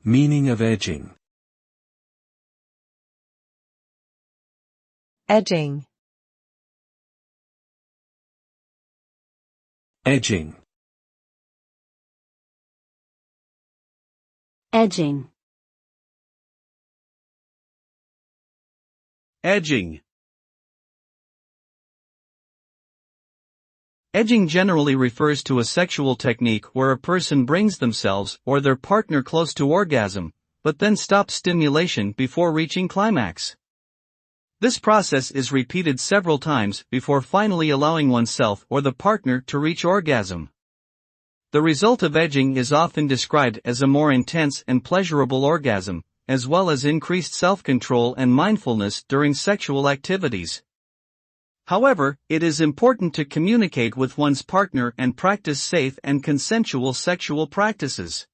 Meaning of edging. Edging. Edging. Edging. Edging. Edging generally refers to a sexual technique where a person brings themselves or their partner close to orgasm, but then stops stimulation before reaching climax. This process is repeated several times before finally allowing oneself or the partner to reach orgasm. The result of edging is often described as a more intense and pleasurable orgasm, as well as increased self-control and mindfulness during sexual activities. However, it is important to communicate with one's partner and practice safe and consensual sexual practices.